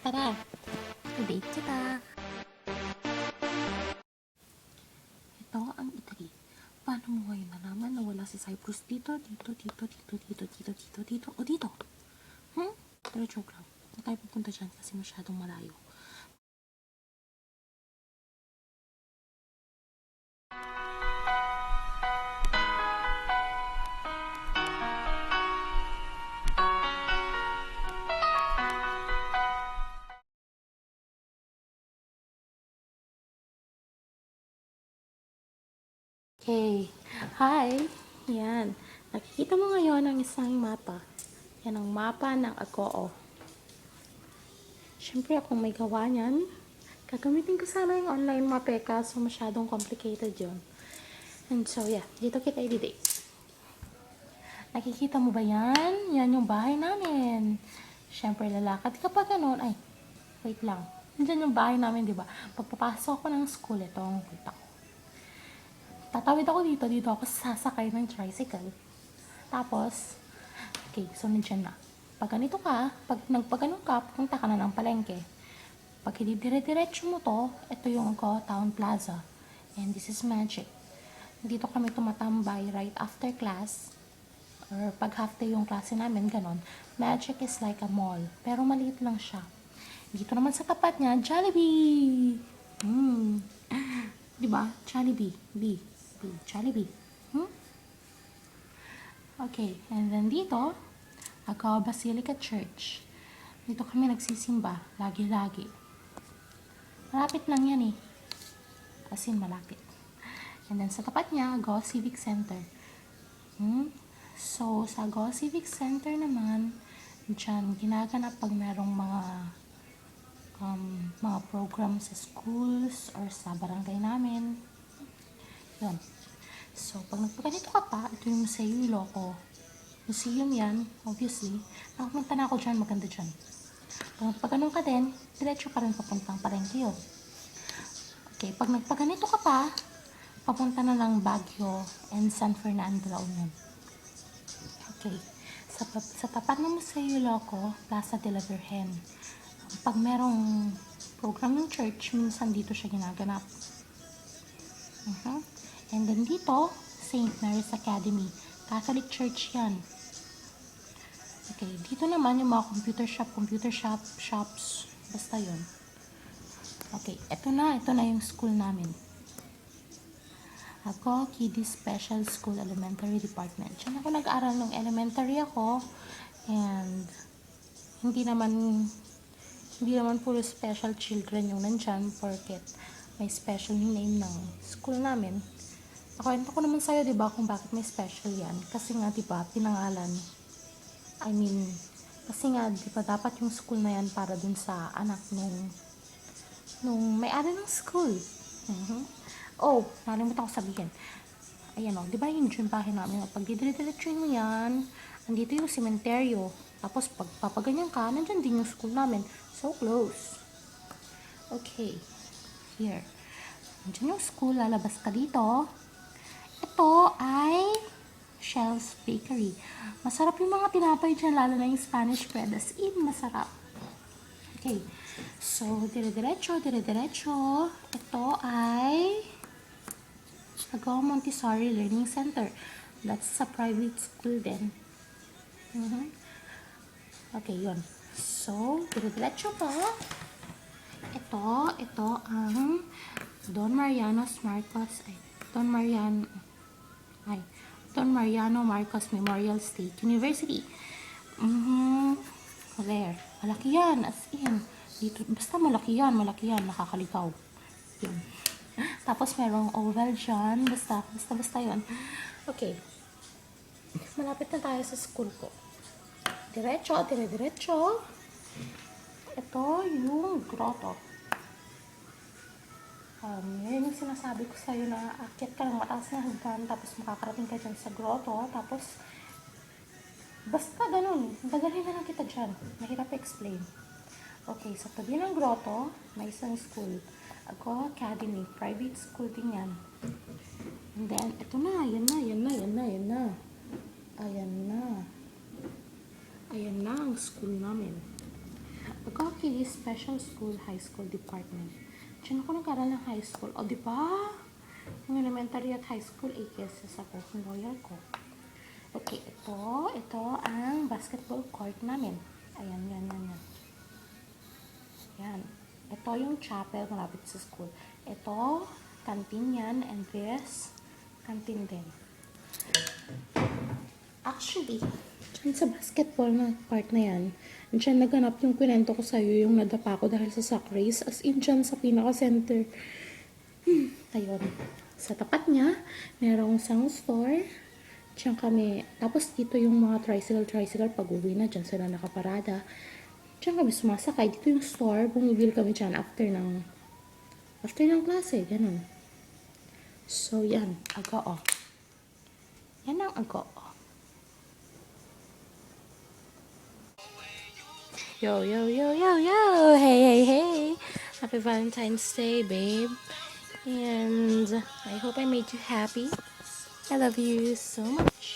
Tara, i-date kita. Ito ang Italy. Paano mo ngayon nalaman na wala si Cyprus dito, dito, dito, dito, dito, dito, dito, dito, o dito? Pero joke lang. Huwag tayo pupunta dyan kasi masyadong malayo. Okay. Hi! Yan. Nakikita mo ngayon ang isang mapa. Yan ang mapa ng Agoo. Siyempre, akong may gawa niyan, gagamitin ko sana yung online mapa kaso masyadong complicated yun. And so, yeah. Dito kita i-date. Nakikita mo ba yan? Yan yung bahay namin. Siyempre, lalakad ka pa ganun. Ay, wait lang. Nandiyan yung bahay namin, di ba? Pagpapasok ako ng school, ito ang kita ko. Tatawid ako dito ako sasakay ng tricycle. Tapos, okay, so nandiyan na. Pag ganito ka, pag nagpaganon ka, pupunta ka na ng palengke. Pag hindi dire-diretso mo to, ito yung Town Plaza. And this is magic. Dito kami tumatambay right after class. Or pag half day yung klase namin, ganon. Magic is like a mall. Pero maliit lang siya. Dito naman sa tapat niya, Jollibee! Diba? Jollibee. Jollibee. Okay, and then dito, Agoo Basilica Church. Dito kami nagsisimba, lagi-lagi. Malapit lang yan eh. As in, malapit. And then sa tapat niya, Agoo Civic Center. So, sa Agoo Civic Center naman, dyan, ginaganap pag merong mga program sa schools or sa barangay namin. Yun. So, pag nagpaganito ka pa, ito yung Museo Ilocos. Museum yan, obviously. Nakapunta na ako dyan, maganda dyan. Pag nagpaganon ka din, diretso pa rin papuntang palengke yun. Okay, pag nagpaganito ka pa, papunta na lang Baguio and San Fernando, La Union. Okay, sa tapat ng Museo Ilocos, Plaza de la Virgen. Pag merong program ng church, minsan dito siya ginaganap. And then dito, St. Mary's Academy. Catholic Church yan. Okay, dito naman yung mga computer shops. Basta yun. Okay, ito na yung school namin. Agoo Kiddies Special School Elementary Department. Diyan ako nag-aaral nung elementary ako. And hindi naman puro special children yung nandyan porket may special name ng school namin. Kwento ko naman sa'yo, diba, kung bakit may special yan. Kasi nga, diba, pinangalan. Kasi nga, diba, dapat yung school na yan para dun sa anak nung may-ari ng school. Oh, nalimutan ko sabihin. Ayan o, diba yung bahay namin? Pag didire-diretso mo yan, andito yung sementeryo. Tapos, pag papaganyan ka, nandyan din yung school namin. So close. Okay. Here. Nandyan yung school, lalabas ka dito. Ito ay Shell's Bakery. Masarap yung mga tinapay dyan, lalo na yung Spanish bread. As in, masarap. Okay. So, dire-diretso. Ito ay Agoo Montessori Learning Center. That's a private school din. Okay, yun. So, dire-diretso po. Ito ang Don Mariano Marcos Memorial State University. There. Malaki yan, as in. Dito, basta malaki yan, nakakaligaw. Yun. Tapos merong oval dyan, basta yun. Okay. Malapit na tayo sa school ko. Diretso. Ito yung grotto. Yan yung sinasabi ko sa'yo na akyat ka ng mataas na hagdan, tapos makakarating ka dyan sa grotto, tapos basta ganun, dagalhin na lang kita dyan. Mahirap explain. Okay, sa tabi ng grotto, may isang school. Agoo Academy, private school din yan. And then, ito na, yan na ang school namin. Agaw Kili Special School High School Department. Diyan ako nag-aral ng high school. O, di ba? Yung elementary at high school, 8 years ako. Yung loyal ko. Okay, ito ang basketball court namin. Ayan, yan. Yan. Ito yung chapel malapit sa school. Ito, canteen yan, and this, canteen din. Actually, dyan sa basketball na part na yan, dyan naganap yung kwento ko sa'yo, yung nadapa ko dahil sa sack race, as in dyan sa pinaka-center. Ayun. Sa tapat niya, merong isang store. Diyan kami, tapos dito yung mga tricycle, pag uwi na, dyan sila nakaparada. Diyan kami sumasakay. Dito yung store, bumibili kami dyan after ng klase, ganun. So, yan, Agaw. Yan ang Agaw. Yo! Hey! Happy Valentine's Day, babe. And I hope I made you happy. I love you so much.